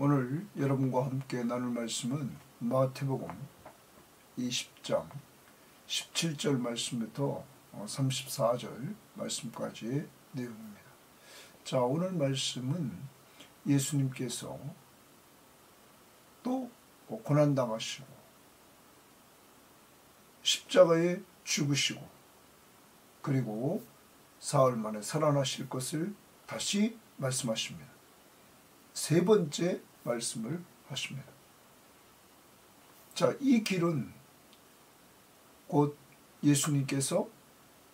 오늘 여러분과 함께 나눌 말씀은 마태복음 20장 17절 말씀부터 34절 말씀까지의 내용입니다. 자, 오늘 말씀은 예수님께서 또 고난당하시고 십자가에 죽으시고 그리고 사흘 만에 살아나실 것을 다시 말씀하십니다. 세 번째 말씀을 하십니다. 자, 이 길은 곧 예수님께서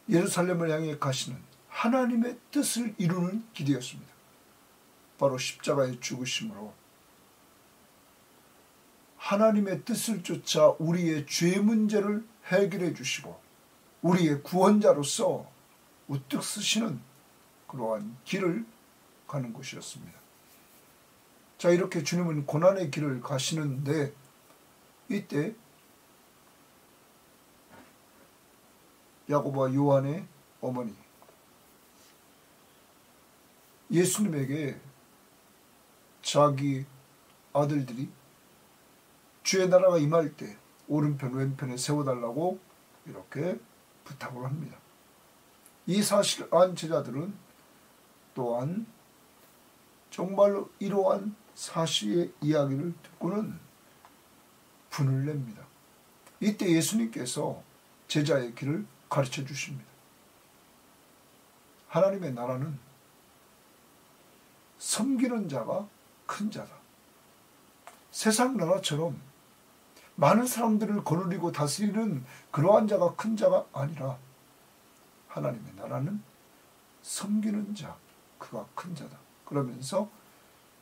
예루살렘을 향해 가시는 하나님의 뜻을 이루는 길이었습니다. 바로 십자가의 죽으심으로 하나님의 뜻을 쫓아 우리의 죄 문제를 해결해 주시고 우리의 구원자로서 우뚝 서시는 그러한 길을 가는 곳이었습니다. 자, 이렇게 주님은 고난의 길을 가시는데 이때 야고보와 요한의 어머니 예수님에게 자기 아들들이 주의 나라가 임할 때 오른편 왼편에 세워달라고 이렇게 부탁을 합니다. 이 사실을 안 제자들은 또한 정말로 이러한 사실의 이야기를 듣고는 분을 냅니다. 이때 예수님께서 제자의 길을 가르쳐 주십니다. 하나님의 나라는 섬기는 자가 큰 자다. 세상 나라처럼 많은 사람들을 거느리고 다스리는 그러한 자가 큰 자가 아니라 하나님의 나라는 섬기는 자, 그가 큰 자다. 그러면서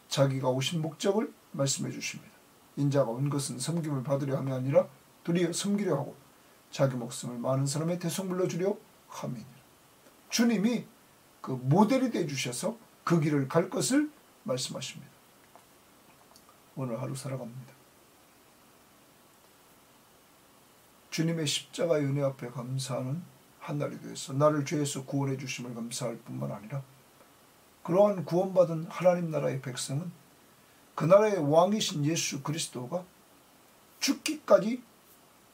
자기가 오신 목적을 말씀해 주십니다. 인자가 온 것은 섬김을 받으려 함이 아니라 도리어 섬기려 하고 자기 목숨을 많은 사람의 대속물로 주려 함이니라. 주님이 그 모델이 되어 주셔서 그 길을 갈 것을 말씀하십니다. 오늘 하루 살아갑니다. 주님의 십자가의 은혜 앞에 감사하는 한 날이 되어서 나를 죄에서 구원해 주심을 감사할 뿐만 아니라 그러한 구원받은 하나님 나라의 백성은 그 나라의 왕이신 예수 그리스도가 죽기까지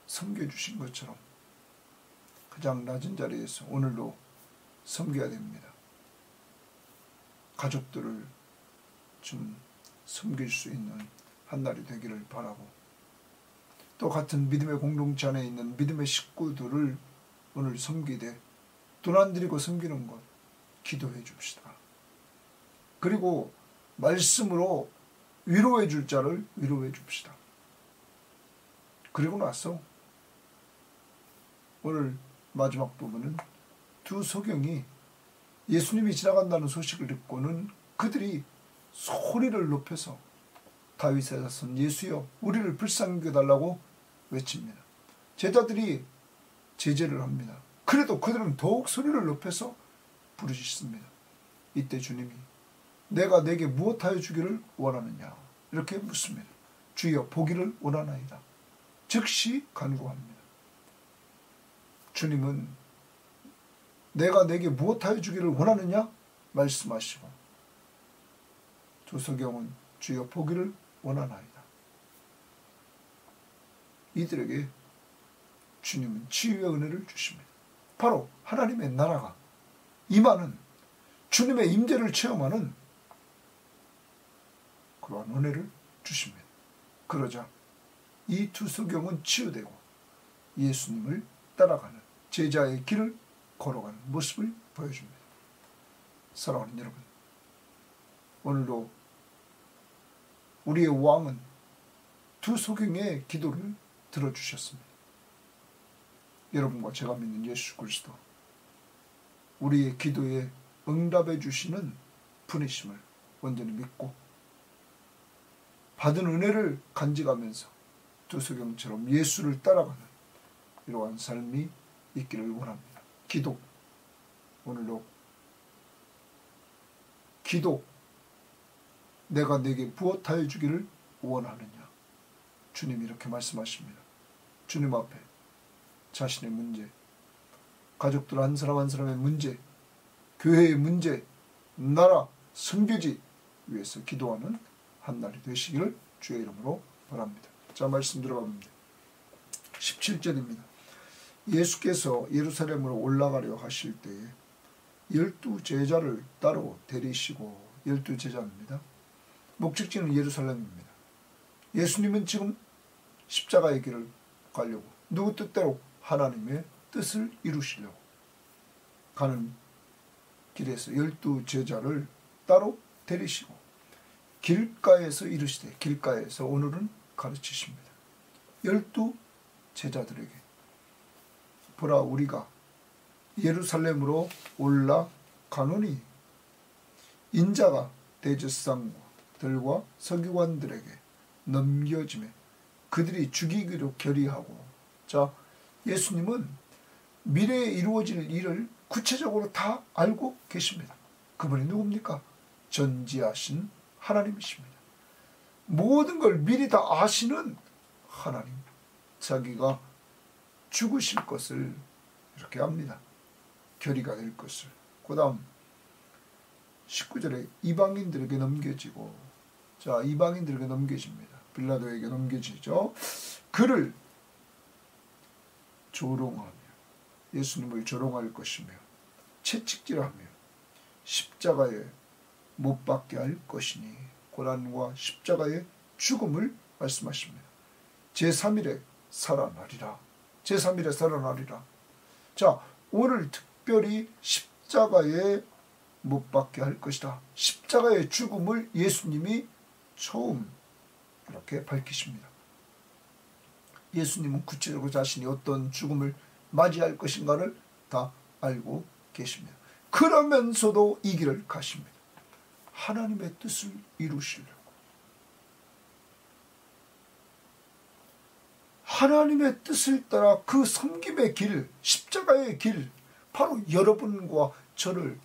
섬겨주신 것처럼 가장 낮은 자리에서 오늘도 섬겨야 됩니다. 가족들을 좀 섬길 수 있는 한 날이 되기를 바라고 또 같은 믿음의 공동체 안에 있는 믿음의 식구들을 오늘 섬기되 돈 안 들이고 섬기는 것 기도해 줍시다. 그리고 말씀으로 위로해 줄 자를 위로해 줍시다. 그리고 나서 오늘 마지막 부분은 두 소경이 예수님이 지나간다는 소식을 듣고는 그들이 소리를 높여서 다윗의 자손 예수여 우리를 불쌍히 여겨달라고 외칩니다. 제자들이 제재를 합니다. 그래도 그들은 더욱 소리를 높여서 부르짖습니다. 이때 주님이 내가 내게 무엇하여 주기를 원하느냐 이렇게 묻습니다. 주여 보기를 원하나이다. 즉시 간구합니다. 주님은 내가 내게 무엇하여 주기를 원하느냐 말씀하시고 조석영은 주여 보기를 원하나이다. 이들에게 주님은 치유의 은혜를 주십니다. 바로 하나님의 나라가 임하는 주님의 임재를 체험하는 그러한 은혜를 주십니다. 그러자 이 두 소경은 치유되고 예수님을 따라가는 제자의 길을 걸어가는 모습을 보여줍니다. 사랑하는 여러분, 오늘도 우리의 왕은 두 소경의 기도를 들어주셨습니다. 여러분과 제가 믿는 예수 그리스도 우리의 기도에 응답해 주시는 분이심을 온전히 믿고 받은 은혜를 간직하면서 두 소경처럼 예수를 따라가는 이러한 삶이 있기를 원합니다. 기도, 오늘도 기도, 내가 내게 무엇하여 주기를 원하느냐. 주님이 이렇게 말씀하십니다. 주님 앞에 자신의 문제, 가족들 한 사람 한 사람의 문제, 교회의 문제, 나라, 선교지 위해서 기도하는 한 날이 되시기를 주의 이름으로 바랍니다. 자, 말씀 들어갑니다. 17절입니다. 예수께서 예루살렘으로 올라가려 하실 때에 12 제자를 따로 데리시고, 12 제자입니다. 목적지는 예루살렘입니다. 예수님은 지금 십자가의 길을 가려고, 누구 뜻대로? 하나님의 뜻을 이루시려고 가는 길에서 12 제자를 따로 데리시고 길가에서 이르시되, 길가에서 오늘은 가르치십니다. 12 제자들에게 보라, 우리가 예루살렘으로 올라가노니 인자가 대제사장들과 서기관들에게 넘겨지매 그들이 죽이기로 결의하고. 자, 예수님은 미래에 이루어질 일을 구체적으로 다 알고 계십니다. 그분이 누굽니까? 전지하신 하나님이십니다. 모든 걸 미리 다 아시는 하나님, 자기가 죽으실 것을 이렇게 압니다. 결의가 될 것을. 그 다음 19절에 이방인들에게 넘겨지고, 자, 이방인들에게 넘겨집니다. 빌라도에게 넘겨지죠. 그를 조롱하며, 예수님을 조롱할 것이며 채찍질하며 십자가에 못 박게 할 것이니, 고난과 십자가의 죽음을 말씀하십니다. 제3일에 살아나리라. 제3일에 살아나리라. 자, 오늘 특별히 십자가에 못 박게 할 것이다. 십자가의 죽음을 예수님이 처음 이렇게 밝히십니다. 예수님은 구체적으로 자신이 어떤 죽음을 맞이할 것인가를 다 알고 계십니다. 그러면서도 이 길을 가십니다. 하나님의 뜻을 이루시려고. 하나님의 뜻을 따라 그 섬김의 길, 십자가의 길, 바로 여러분과 저를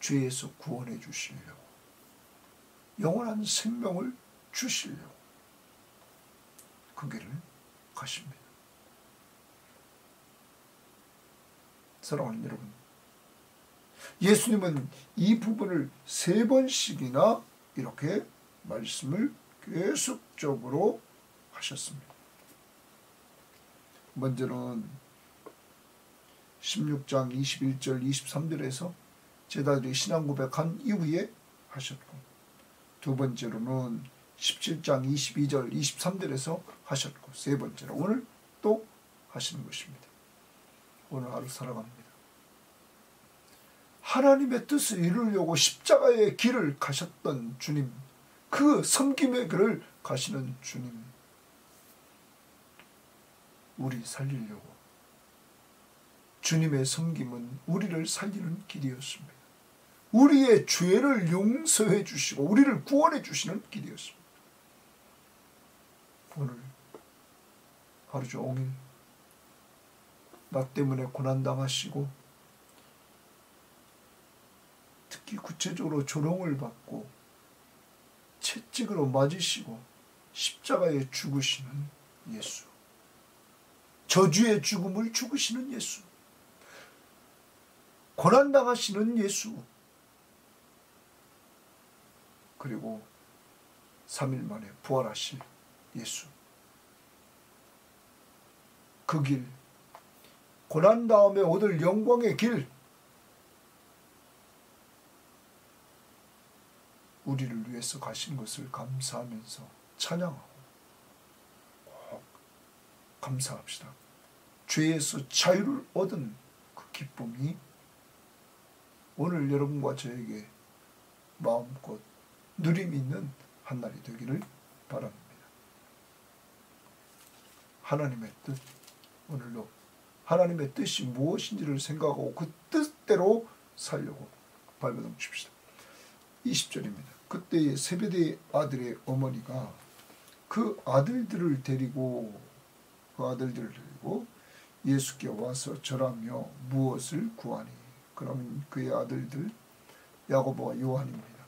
죄에서 구원해 주시려고, 영원한 생명을 주시려고 그 길을 가십니다. 사랑하는 여러분, 예수님은 이 부분을 3번씩이나 이렇게 말씀을 계속적으로 하셨습니다. 먼저는 16장 21절 23절에서 제자들이 신앙 고백한 이후에 하셨고, 두 번째로는 17장 22절 23절에서 하셨고, 세 번째로 오늘 또 하시는 것입니다. 오늘 하루 살아갑니다. 하나님의 뜻을 이루려고 십자가의 길을 가셨던 주님, 그 섬김의 길을 가시는 주님, 우리 살리려고, 주님의 섬김은 우리를 살리는 길이었습니다. 우리의 죄를 용서해 주시고 우리를 구원해 주시는 길이었습니다. 오늘 하루 종일 나 때문에 고난당하시고, 특히 구체적으로 조롱을 받고 채찍으로 맞으시고 십자가에 죽으시는 예수, 저주의 죽음을 죽으시는 예수, 고난당하시는 예수, 그리고 3일 만에 부활하실 예수, 그 길, 고난 다음에 얻을 영광의 길, 우리를 위해서 가신 것을 감사하면서 찬양하고 꼭 감사합시다. 죄에서 자유를 얻은 그 기쁨이 오늘 여러분과 저에게 마음껏 누림 있는 한 날이 되기를 바랍니다. 하나님의 뜻, 오늘도 하나님의 뜻이 무엇인지를 생각하고 그 뜻대로 살려고 발버둥칩시다. 20절입니다. 그때의 세베대의 아들의 어머니가 그 아들들을 데리고 예수께 와서 절하며 무엇을 구하니? 그러면 그의 아들들 야고보와 요한입니다.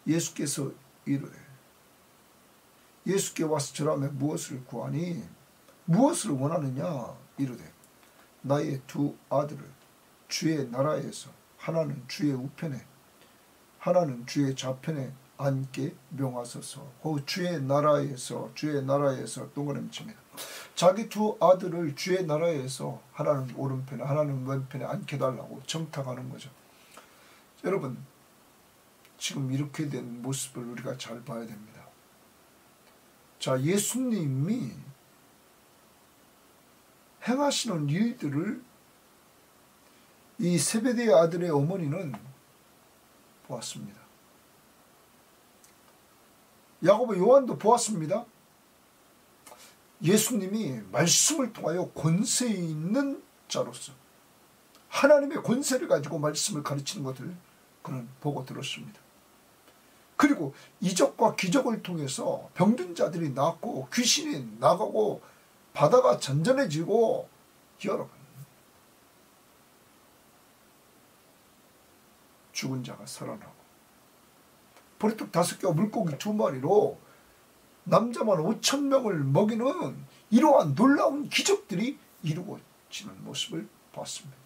예수께서 이르되, 예수께 와서 절하며 무엇을 구하니? 무엇을 원하느냐? 이르되, 나의 2 아들을 주의 나라에서 하나는 주의 우편에 하나는 주의 좌편에 앉게 명하소서. 주의 나라에서 동그라미 칩니다. 자기 두 아들을 주의 나라에서 하나는 오른편에 하나는 왼편에 앉게 달라고 청탁하는 거죠. 여러분, 지금 이렇게 된 모습을 우리가 잘 봐야 됩니다. 자, 예수님이 행하시는 일들을 이 세베대의 아들의 어머니는 보았습니다. 야고보 요한도 보았습니다. 예수님이 말씀을 통하여 권세 있는 자로서 하나님의 권세를 가지고 말씀을 가르치는 것을 그는 보고 들었습니다. 그리고 이적과 기적을 통해서 병든 자들이 낫고 귀신이 나가고 바다가 잔잔해지고, 여러분, 죽은 자가 살아나고 보리떡 5개와 물고기 2마리로 남자만 5,000명을 먹이는 이러한 놀라운 기적들이 이루어지는 모습을 봤습니다.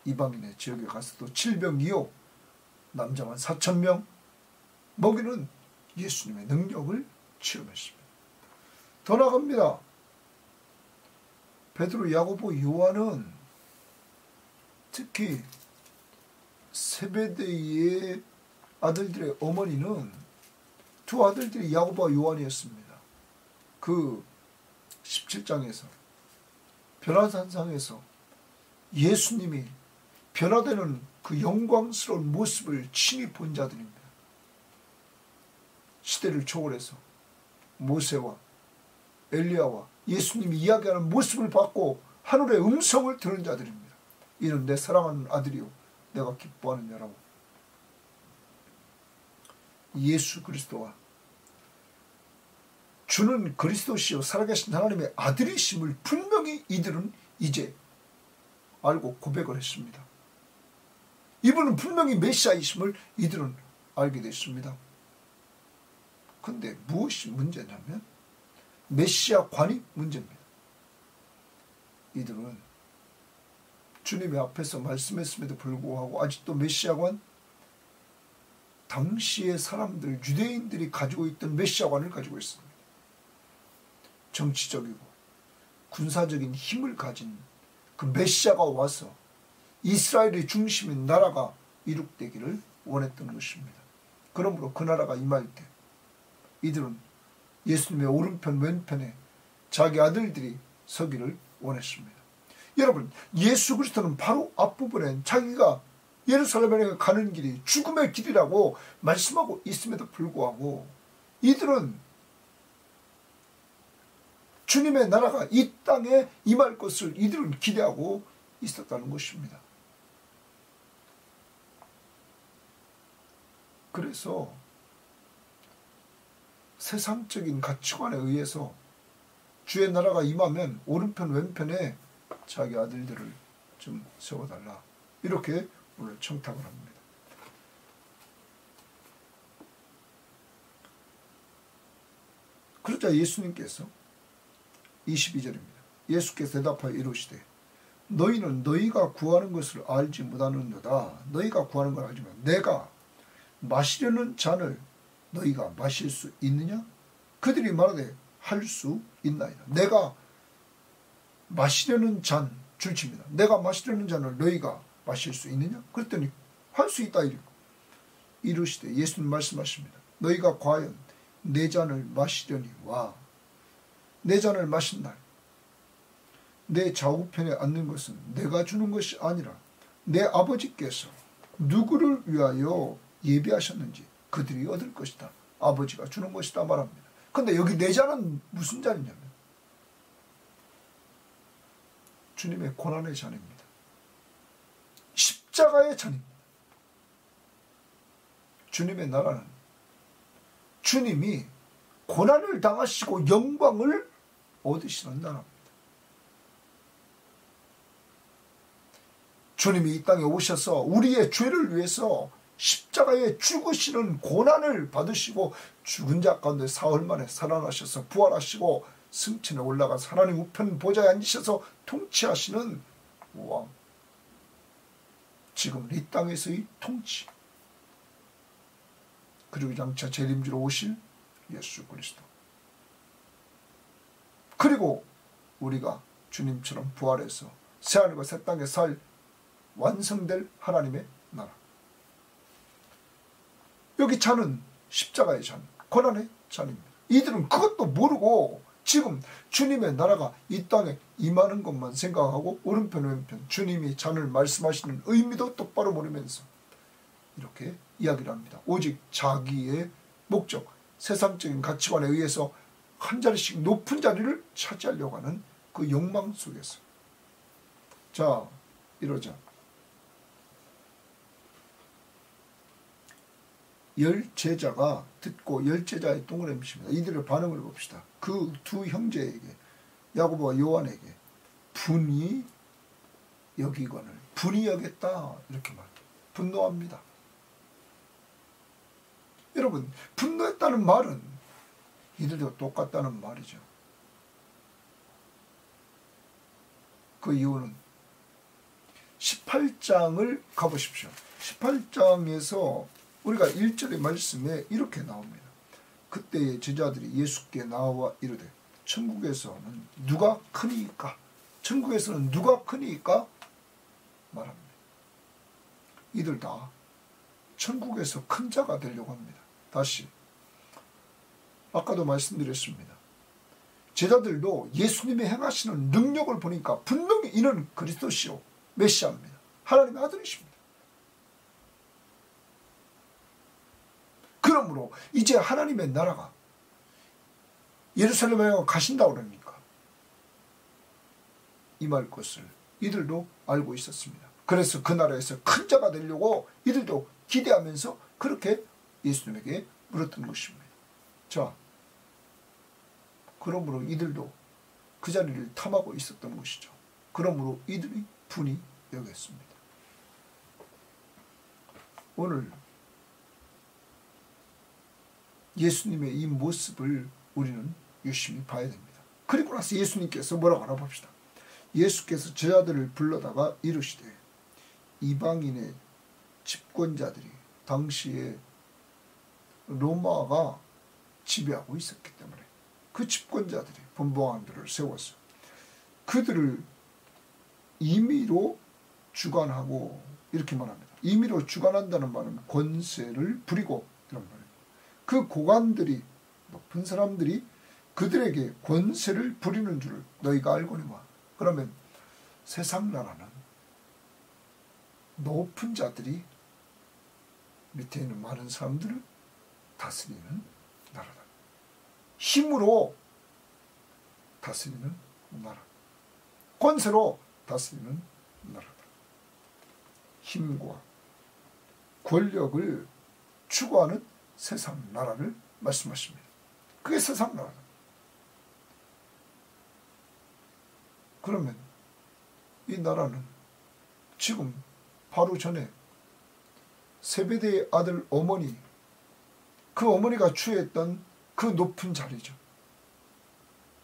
이방인의 지역에 가서도 7병2호 남자만 4,000명 먹이는 예수님의 능력을 체험했습니다. 더 나아갑니다. 베드로, 야고보, 요한은 특히 세베대의 아들들의 어머니는 두 아들들이 야고보와 요한이었습니다. 그 17장에서 변화산상에서 예수님이 변화되는 그 영광스러운 모습을 친히 본 자들입니다. 시대를 초월해서 모세와 엘리야와 예수님이 이야기하는 모습을 받고 하늘의 음성을 들은 자들입니다. 이는 내 사랑하는 아들이요 내가 기뻐하는 자라고. 예수 그리스도와 주는 그리스도시요 살아계신 하나님의 아들이심을 분명히 이들은 이제 알고 고백을 했습니다. 이분은 분명히 메시아이심을 이들은 알게 됐습니다. 그런데 무엇이 문제냐면 메시아관이 문제입니다. 이들은 주님의 앞에서 말씀했음에도 불구하고 아직도 메시아관, 당시의 사람들, 유대인들이 가지고 있던 메시아관을 가지고 있습니다. 정치적이고 군사적인 힘을 가진 그 메시아가 와서 이스라엘의 중심인 나라가 이룩되기를 원했던 것입니다. 그러므로 그 나라가 임할 때 이들은 예수님의 오른편 왼편에 자기 아들들이 서기를 원했습니다. 여러분, 예수 그리스도는 바로 앞부분에 자기가 예루살렘에 가는 길이 죽음의 길이라고 말씀하고 있음에도 불구하고 이들은 주님의 나라가 이 땅에 임할 것을 이들은 기대하고 있었다는 것입니다. 그래서 세상적인 가치관에 의해서 주의 나라가 임하면 오른편 왼편에 자기 아들들을 좀 세워달라, 이렇게 오늘 청탁을 합니다. 그러자 예수님께서 22절입니다. 예수께서 대답하여 이르시되 너희는 너희가 구하는 것을 알지 못하는도다. 너희가 구하는 걸 알지만 내가 마시려는 잔을 너희가 마실 수 있느냐? 그들이 말하되 할 수 있나이다. 내가 마시려는 잔 줄칩니다. 내가 마시려는 잔을 너희가 마실 수 있느냐? 그랬더니 할 수 있다 이르시되 예수님 말씀하십니다. 너희가 과연 내 잔을 마시려니 와. 내 잔을 마신 날 내 좌우편에 앉는 것은 내가 주는 것이 아니라 내 아버지께서 누구를 위하여 예비하셨는지 그들이 얻을 것이다. 아버지가 주는 것이다 말합니다. 그런데 여기 내 잔은 무슨 잔이냐면 주님의 고난의 잔입니다. 십자가의 잔입니다. 주님의 나라는 주님이 고난을 당하시고 영광을 얻으시는 나라입니다. 주님이 이 땅에 오셔서 우리의 죄를 위해서 십자가에 죽으시는 고난을 받으시고 죽은 자 가운데 사흘 만에 살아나셔서 부활하시고 승천에 올라가서 하나님 우편 보좌에 앉으셔서 통치하시는 왕. 지금 이 땅에서의 통치, 그리고 장차 재림주로 오실 예수 그리스도. 그리고 우리가 주님처럼 부활해서 새하늘과 새 땅에 살 완성될 하나님의 나라. 여기 잔은 십자가의 잔, 고난의 잔입니다. 이들은 그것도 모르고 지금 주님의 나라가 이 땅에 임하는 것만 생각하고 오른편 왼편 주님이 잔을 말씀하시는 의미도 똑바로 모르면서 이렇게 이야기를 합니다. 오직 자기의 목적, 세상적인 가치관에 의해서 한 자리씩 높은 자리를 차지하려고 하는 그 욕망 속에서. 자, 이러자. 10제자가 듣고 10제자의 동그라미입니다. 이들의 반응을 봅시다. 그 두 형제에게, 야고보와 요한에게 분이 여기거늘, 분이 여겼다 이렇게 말합니다. 분노합니다. 여러분, 분노했다는 말은 이들도 똑같다는 말이죠. 그 이유는 18장을 가보십시오. 18장에서 우리가 1절의 말씀에 이렇게 나옵니다. 그때의 제자들이 예수께 나와 이르되 천국에서는 누가 크니까? 천국에서는 누가 크니까? 말합니다. 이들 다 천국에서 큰 자가 되려고 합니다. 다시 아까도 말씀드렸습니다. 제자들도 예수님이 행하시는 능력을 보니까 분명히 이는 그리스도시요 메시아입니다. 하나님의 아들이십니다. 그러므로 이제 하나님의 나라가 예루살렘에 가신다 그러니까 임할 것을 이들도 알고 있었습니다. 그래서 그 나라에서 큰 자가 되려고 이들도 기대하면서 그렇게 예수님에게 물었던 것입니다. 자, 그러므로 이들도 그 자리를 탐하고 있었던 것이죠. 그러므로 이들이 분이 여겼습니다. 오늘 예수님의 이 모습을 우리는 유심히 봐야 됩니다. 그리고 나서 예수님께서 뭐라고 알아봅시다. 예수께서 제자들을 불러다가 이르시되 이방인의 집권자들이 당시에 로마가 지배하고 있었기 때문에 그 집권자들이 분봉왕들을 세워서 그들을 임의로 주관하고 이렇게 말합니다. 임의로 주관한다는 말은 권세를 부리고 이런 말입니다. 그 고관들이 높은 사람들이 그들에게 권세를 부리는 줄을 너희가 알거니와. 그러면 세상 나라는 높은 자들이 밑에 있는 많은 사람들을 다스리는 나라다. 힘으로 다스리는 나라. 권세로 다스리는 나라다. 힘과 권력을 추구하는 세상 나라를 말씀하십니다. 그게 세상 나라다. 그러면 이 나라는 지금 바로 전에 세베대의 아들 어머니, 그 어머니가 취했던 그 높은 자리죠.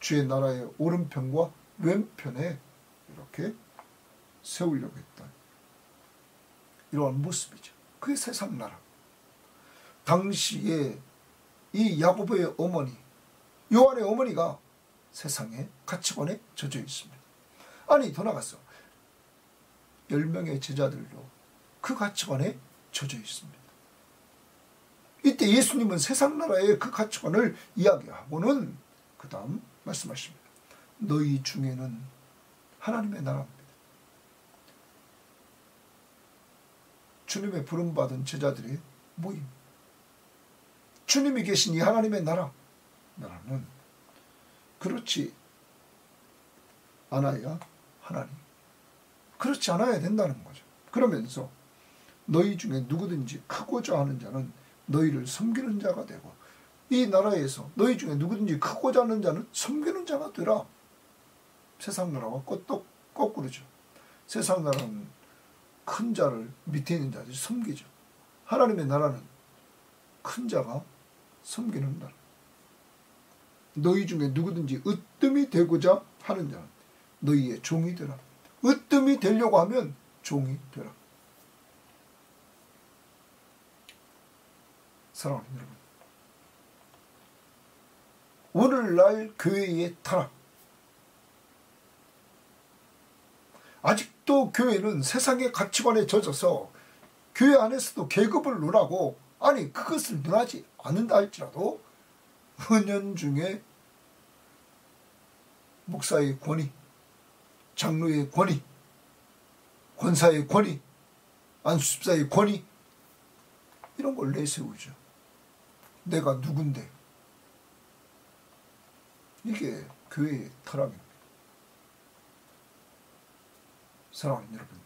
주의 나라의 오른편과 왼편에 이렇게 세우려고 했던 이러한 모습이죠. 그게 세상 나라. 당시에 이 야고보의 어머니, 요한의 어머니가 세상의 가치관에 젖어 있습니다. 아니, 더 나가서 10명의 제자들도 그 가치관에 젖어 있습니다. 이때 예수님은 세상 나라의 그 가치관을 이야기하고는 그 다음 말씀하십니다. 너희 중에는 하나님의 나라입니다. 주님의 부름받은 제자들의 모임. 주님이 계신 이 하나님의 나라는 그렇지 않아야 하나님. 그렇지 않아야 된다는 거죠. 그러면서 너희 중에 누구든지 크고자 하는 자는 너희를 섬기는 자가 되고, 이 나라에서 너희 중에 누구든지 크고자 하는 자는 섬기는 자가 되라. 세상 나라와 거꾸로죠. 세상 나라는 큰 자를 밑에 있는 자들이 섬기죠. 하나님의 나라는 큰 자가 섬기는 나라. 너희 중에 누구든지 으뜸이 되고자 하는 자는 너희의 종이 되라. 으뜸이 되려고 하면 종이 되라. 사랑하는 여러분, 오늘날 교회의 타락, 아직도 교회는 세상의 가치관에 젖어서 교회 안에서도 계급을 논하고, 아니 그것을 논하지 않는다 할지라도 은연중에 목사의 권위, 장로의 권위, 권사의 권위, 안수집사의 권위, 이런 걸 내세우죠. 내가 누군데. 이게 교회의 타락입니다. 사랑하는 여러분,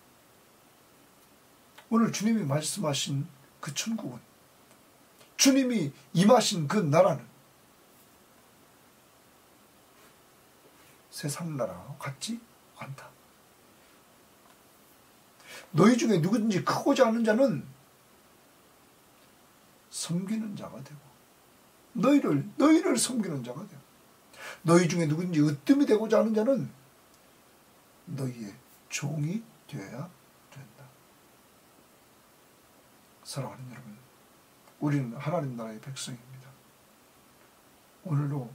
오늘 주님이 말씀하신 그 천국은, 주님이 임하신 그 나라는 세상 나라와 같지 않다. 너희 중에 누구든지 크고자 하는 자는 섬기는 자가 되고, 너희를 섬기는 자가 되고, 너희 중에 누구든지 으뜸이 되고자 하는 자는 너희의 종이 되어야 된다. 사랑하는 여러분, 우리는 하나님 나라의 백성입니다. 오늘도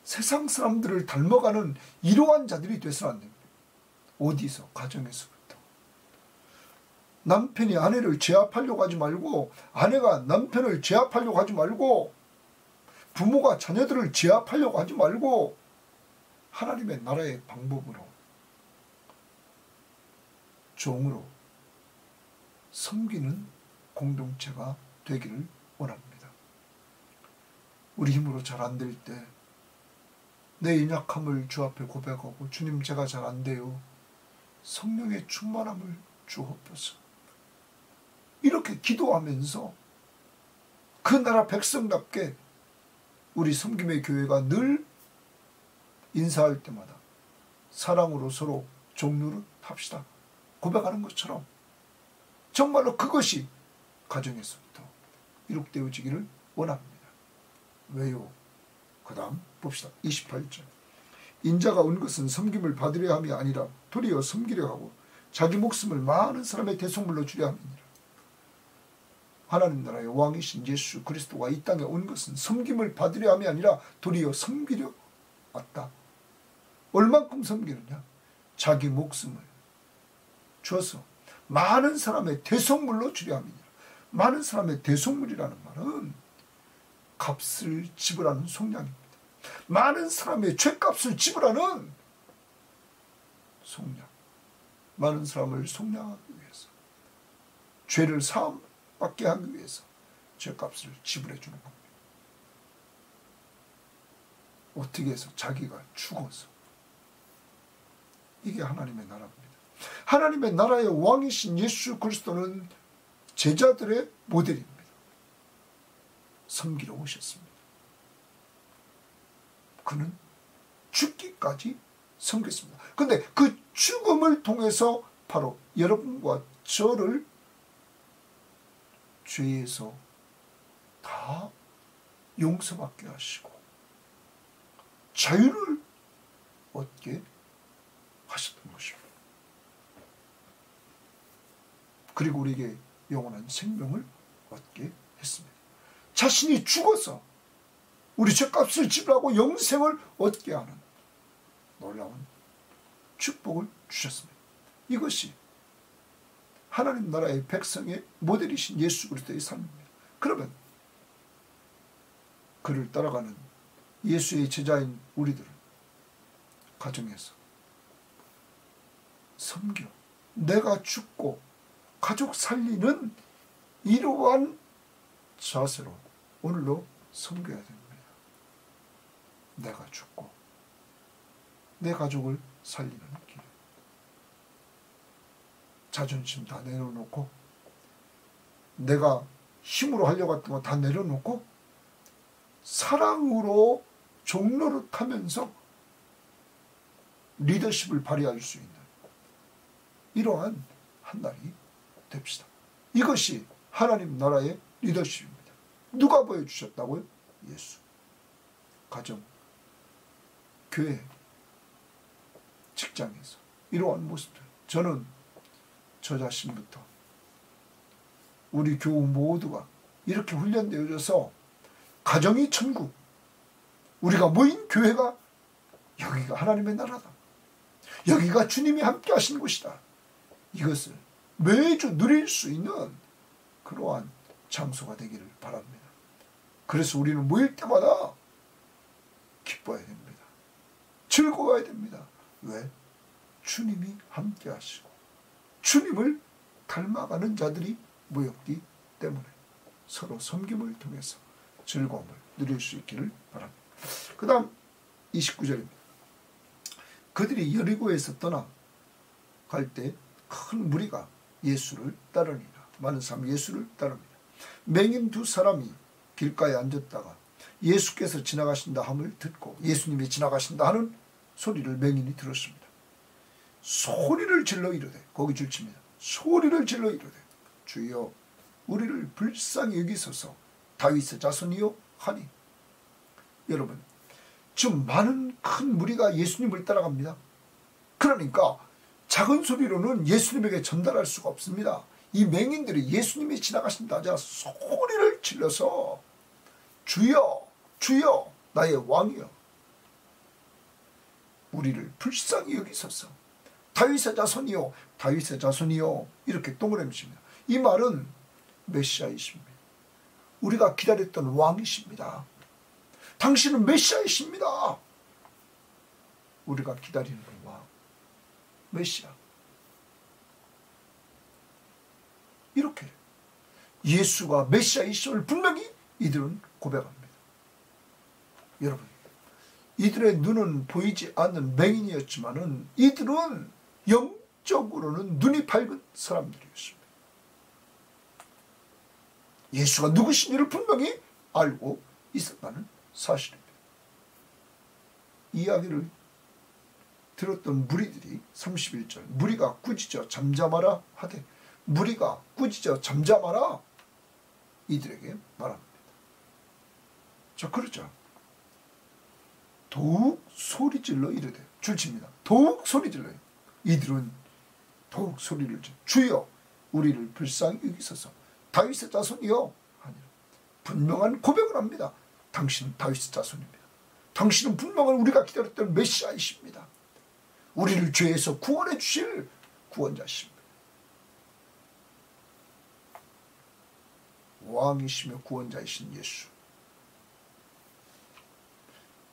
세상 사람들을 닮아가는 이러한 자들이 되서는 안 됩니다. 어디서? 가정에서부터. 남편이 아내를 제압하려고 하지 말고, 아내가 남편을 제압하려고 하지 말고, 부모가 자녀들을 제압하려고 하지 말고, 하나님의 나라의 방법으로, 종으로 섬기는 공동체가 되기를 원합니다. 우리 힘으로 잘 안 될 때 내 연약함을 주 앞에 고백하고, 주님 제가 잘 안 돼요, 성령의 충만함을 주옵소서, 이렇게 기도하면서 그 나라 백성답게 우리 섬김의 교회가 늘 인사할 때마다 사랑으로 서로 종로를 합시다 고백하는 것처럼, 정말로 그것이 가정에서부터 이룩되어지기를 원합니다. 왜요? 그 다음 봅시다. 28절. 인자가 온 것은 섬김을 받으려 함이 아니라 도리어 섬기려 하고 자기 목숨을 많은 사람의 대속물로 주려 함이니라. 하나님 나라의 왕이신 예수 그리스도가 이 땅에 온 것은 섬김을 받으려 함이 아니라 도리어 섬기려 왔다. 얼만큼 섬기느냐? 자기 목숨을 줘서 많은 사람의 대속물로 주려 함이니라. 많은 사람의 대속물이라는 말은 값을 지불하는 속량입니다. 많은 사람의 죄값을 지불하는 속량. 많은 사람을 속량하기 위해서, 죄를 사함받게 하기 위해서 죄값을 지불해 주는 겁니다. 어떻게 해서? 자기가 죽어서. 이게 하나님의 나라입니다. 하나님의 나라의 왕이신 예수 그리스도는 제자들의 모델입니다. 섬기러 오셨습니다. 그는 죽기까지 섬겼습니다. 그런데 그 죽음을 통해서 바로 여러분과 저를 죄에서 다 용서받게 하시고 자유를 얻게 하셨던 것입니다. 그리고 우리에게 영원한 생명을 얻게 했습니다. 자신이 죽어서 우리 죄값을 지불하고 영생을 얻게 하는 놀라운 축복을 주셨습니다. 이것이 하나님 나라의 백성의 모델이신 예수 그리스도의 삶입니다. 그러면 그를 따라가는 예수의 제자인 우리들은 가정에서 섬겨, 내가 죽고 가족 살리는 이러한 자세로 오늘로 섬겨야 됩니다. 내가 죽고 내 가족을 살리는 길. 자존심 다 내려놓고, 내가 힘으로 하려고 했던 거 다 내려놓고 사랑으로 종로릇하면서 리더십을 발휘할 수 있는 이러한 한 날이 됩시다. 이것이 하나님 나라의 리더십입니다. 누가 보여주셨다고요? 예수. 가정, 교회, 직장에서 이러한 모습들. 저는 저 자신부터 우리 교우 모두가 이렇게 훈련되어져서 가정이 천국, 우리가 모인 교회가 여기가 하나님의 나라다, 여기가 주님이 함께 하신 곳이다, 이것을 매주 누릴 수 있는 그러한 장소가 되기를 바랍니다. 그래서 우리는 모일 때마다 기뻐야 됩니다. 즐거워야 됩니다. 왜? 주님이 함께 하시고 주님을 닮아가는 자들이 모였기 때문에 서로 섬김을 통해서 즐거움을 누릴 수 있기를 바랍니다. 그 다음 29절입니다. 그들이 여리고에서 떠나갈 때 큰 무리가 예수를 따르니라. 많은 사람이 예수를 따릅니다. 맹인 두 사람이 길가에 앉았다가 예수께서 지나가신다 함을 듣고 예수님이 지나가신다 하는 소리를 맹인이 들었습니다. 소리를 질러 이르되, 거기 줄칩니다. 소리를 질러 이르되 주여 우리를 불쌍히 여기소서 다윗의 자손이요 하니. 여러분, 지금 많은 큰 무리가 예수님을 따라갑니다. 그러니까 작은 소리로는 예수님에게 전달할 수가 없습니다. 이 맹인들이 예수님이 지나가신다 하자 소리를 질러서 주여 주여 나의 왕이여 우리를 불쌍히 여기소서 다윗의 자손이요 다윗의 자손이요 이렇게 동그라미칩니다. 이 말은 메시아이십니다. 우리가 기다렸던 왕이십니다. 당신은 메시아이십니다. 우리가 기다리는 왕, 메시아. 이렇게 예수가 메시아이심을 분명히 이들은 고백합니다. 여러분, 이들의 눈은 보이지 않는 맹인이었지만은 이들은 영적으로는 눈이 밝은 사람들이었습니다. 예수가 누구신지를 분명히 알고 있었다는 사실입니다. 이 이야기를 들었던 무리들이 31절 무리가 꾸짖어 잠잠하라 하되 무리가 꾸짖어 잠잠하라 이들에게 말합니다. 자, 그러자 더욱 소리질러 이르되 줄칩니다. 더욱 소리질러요. 이들은 더욱 소리를 질러 주여 우리를 불쌍히 여기소서 다윗의 자손이여 하니라. 분명한 고백을 합니다. 당신은 다윗의 자손입니다. 당신은 분명한 우리가 기다렸던 메시아이십니다. 우리를 죄에서 구원해 주실 구원자십니다. 왕이시며 구원자이신 예수.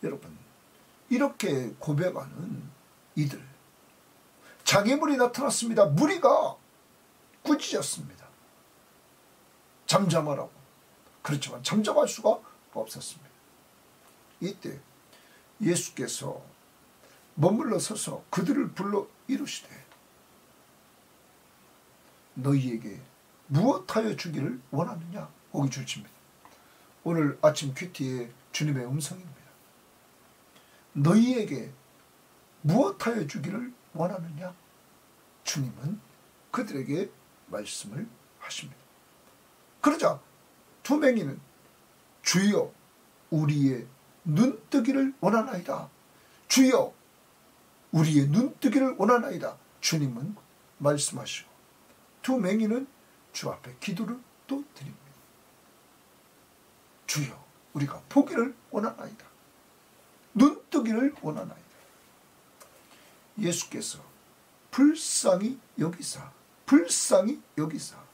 여러분, 이렇게 고백하는 이들, 장애물이 나타났습니다. 무리가 꾸짖었습니다. 잠잠하라고. 그렇지만 잠잠할 수가 없었습니다. 이때 예수께서 머물러 서서 그들을 불러 이루시되 너희에게 무엇하여 주기를 원하느냐? 거기 줄칩니다. 오늘 아침 큐티의 주님의 음성입니다. 너희에게 무엇하여 주기를 원하느냐? 주님은 그들에게 말씀을 하십니다. 그러자 두 맹인은 주여 우리의 눈뜨기를 원하나이다. 주여 우리의 눈뜨기를 원하나이다. 주님은 말씀하시고 두 맹인은 주 앞에 기도를 또 드립니다. 주여 우리가 보기를 원하나이다. 눈뜨기를 원하나이다. 예수께서 불쌍히 여기사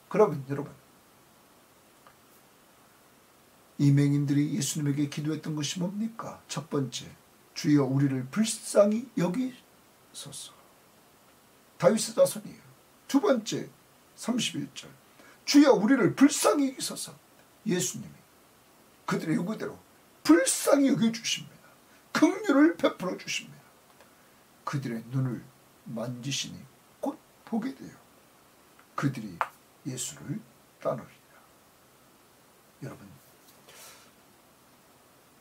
그러면 여러분, 이 맹인들이 예수님에게 기도했던 것이 뭡니까? 첫 번째, 주여 우리를 불쌍히 여기소서 다윗의 자손이에요. 두 번째 31절 주여 우리를 불쌍히 여기소서 예수님이 그들의 요구대로 불쌍히 여겨주십니다. 긍휼을 베풀어 주십니다. 그들의 눈을 만지시니 곧 보게 돼요. 그들이 예수를 따르리라. 여러분,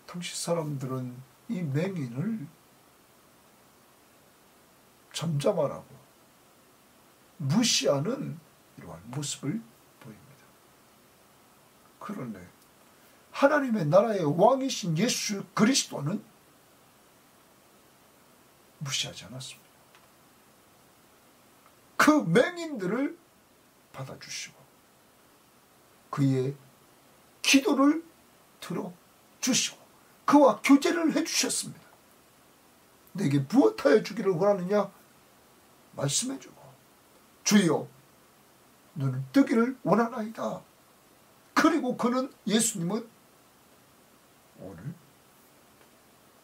당시 사람들은 이 맹인을 잠잠하라고 무시하는 이러한 모습을 보입니다. 그런데 하나님의 나라의 왕이신 예수 그리스도는 무시하지 않았습니다. 그 맹인들을 받아주시고 그의 기도를 들어주시고 그와 교제를 해주셨습니다. 내게 무엇하여 주기를 원하느냐 말씀해주고 주여 눈을 뜨기를 원하나이다. 그리고 그는 예수님은 오늘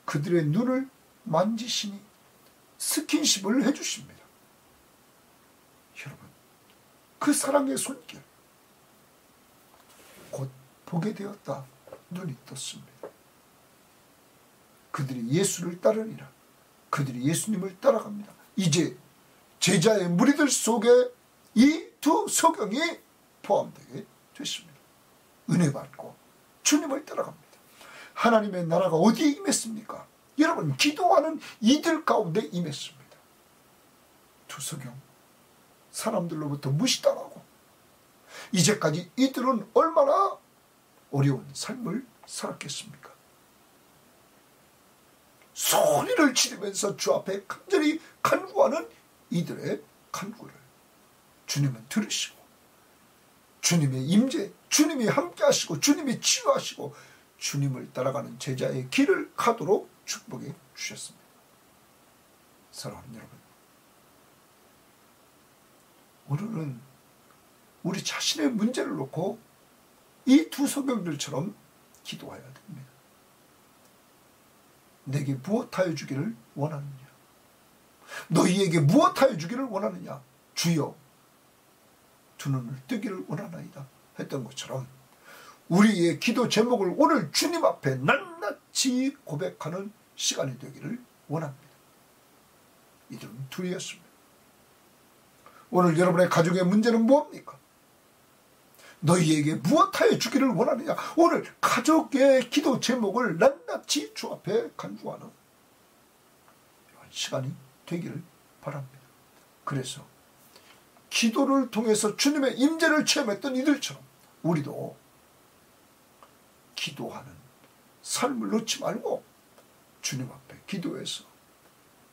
그들의 눈을 만지시니 스킨십을 해주십니다. 여러분 그 사랑의 손길 곧 보게 되었다. 눈이 떴습니다. 그들이 예수를 따르니라. 그들이 예수님을 따라갑니다. 이제 제자의 무리들 속에 이 두 소경이 포함되게 됐습니다. 은혜 받고 주님을 따라갑니다. 하나님의 나라가 어디에 임했습니까? 여러분 기도하는 이들 가운데 임했습니다. 두 소경 사람들로부터 무시당하고 이제까지 이들은 얼마나 어려운 삶을 살았겠습니까? 소리를 지르면서 주 앞에 간절히 간구하는 이들의 간구를 주님은 들으시고 주님의 임재, 주님이 함께 하시고 주님이 치유하시고 주님을 따라가는 제자의 길을 가도록 축복해 주셨습니다. 사랑하는 여러분, 오늘은 우리 자신의 문제를 놓고 이 두 소경들처럼 기도해야 됩니다. 내게 무엇하여 주기를 원하느냐? 너희에게 무엇하여 주기를 원하느냐? 주여 두 눈을 뜨기를 원하나이다 했던 것처럼 우리의 기도 제목을 오늘 주님 앞에 낱낱이 고백하는 시간이 되기를 원합니다. 이들은 둘이었습니다. 오늘 여러분의 가족의 문제는 무엇입니까? 너희에게 무엇하여 주기를 원하느냐? 오늘 가족의 기도 제목을 낱낱이 주 앞에 간구하는 이런 시간이 되기를 바랍니다. 그래서 기도를 통해서 주님의 임재를 체험했던 이들처럼 우리도 기도하는 삶을 놓지 말고 주님 앞에 기도해서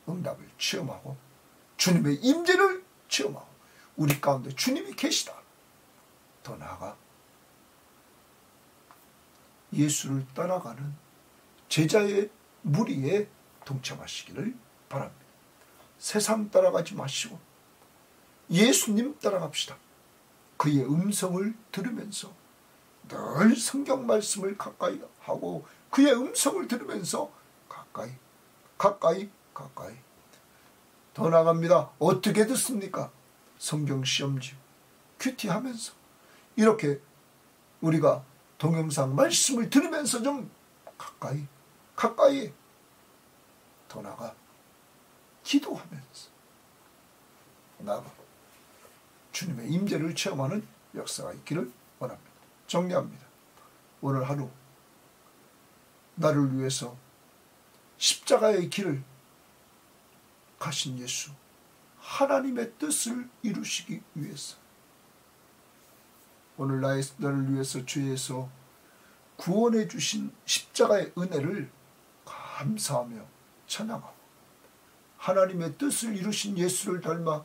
응답을 체험하고 주님의 임재를 체험하고 우리 가운데 주님이 계시다. 더 나아가 예수를 따라가는 제자의 무리에 동참하시기를 바랍니다. 세상 따라가지 마시고 예수님 따라갑시다. 그의 음성을 들으면서 늘 성경 말씀을 가까이 하고 그의 음성을 들으면서 가까이 더 나갑니다. 어떻게 듣습니까? 성경 시험지 큐티하면서 이렇게 우리가 동영상 말씀을 들으면서 좀 가까이 더 나가 기도하면서 나가 주님의 임재를 체험하는 역사가 있기를 원합니다. 정리합니다. 오늘 하루 나를 위해서 십자가의 길을 가신 예수, 하나님의 뜻을 이루시기 위해서 오늘 나를 위해서 죄에서 구원해 주신 십자가의 은혜를 감사하며 찬양하고 하나님의 뜻을 이루신 예수를 닮아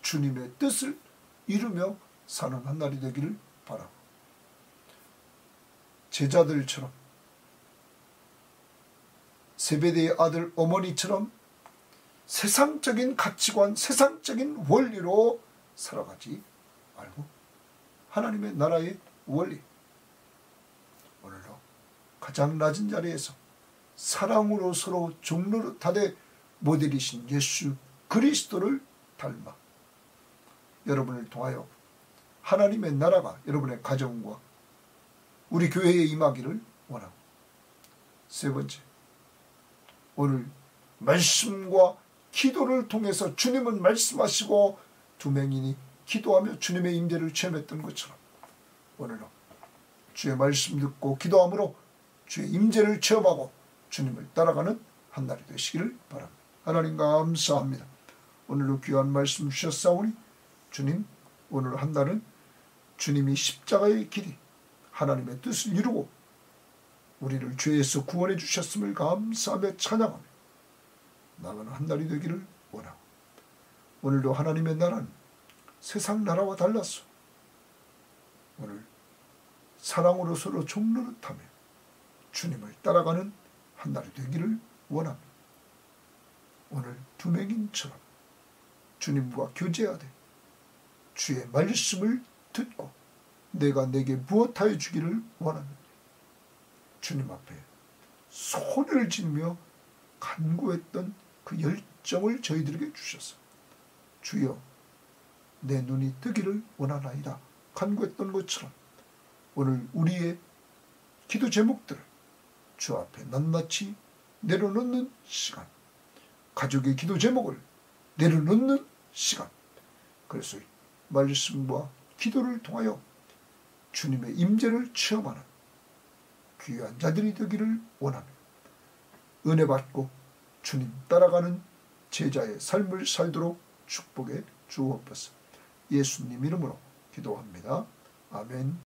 주님의 뜻을 이루며 사는 한 날이 되기를 바라고 제자들처럼 세베대의 아들 어머니처럼 세상적인 가치관, 세상적인 원리로 살아가지 말고 하나님의 나라의 원리, 오늘도 가장 낮은 자리에서 사랑으로 서로 종노릇하되 모델이신 예수 그리스도를 닮아 여러분을 통하여 하나님의 나라가 여러분의 가정과 우리 교회에 임하기를 원하고 세 번째, 오늘 말씀과 기도를 통해서 주님은 말씀하시고 두 맹인이 기도하며 주님의 임재를 체험했던 것처럼 오늘은 주의 말씀 듣고 기도함으로 주의 임재를 체험하고 주님을 따라가는 한 날이 되시기를 바랍니다. 하나님 감사합니다. 오늘도 귀한 말씀 주셨사오니 주님 오늘 한 날은 주님이 십자가의 길이 하나님의 뜻을 이루고 우리를 죄에서 구원해 주셨음을 감사하며 찬양하며 나가는 한 날이 되기를 원하고 오늘도 하나님의 나라는 세상 나라와 달라서 오늘 사랑으로 서로 종노릇하며 주님을 따라가는 한 날이 되기를 원합니다. 오늘 두맹인처럼 주님과 교제하되 주의 말씀을 듣고 내가 내게 무엇하여 주기를 원하느냐. 주님 앞에 소리를 지르며 간구했던 그 열정을 저희들에게 주셔서 주여 내 눈이 뜨기를 원하나이다 간구했던 것처럼 오늘 우리의 기도 제목들을 주 앞에 낱낱이 내려놓는 시간, 가족의 기도 제목을 내려놓는 시간, 그래서 말씀과 기도를 통하여 주님의 임재를 체험하는 귀한 자들이 되기를 원하며 은혜 받고 주님 따라가는 제자의 삶을 살도록 축복해 주옵소서. 예수님 이름으로 기도합니다. 아멘.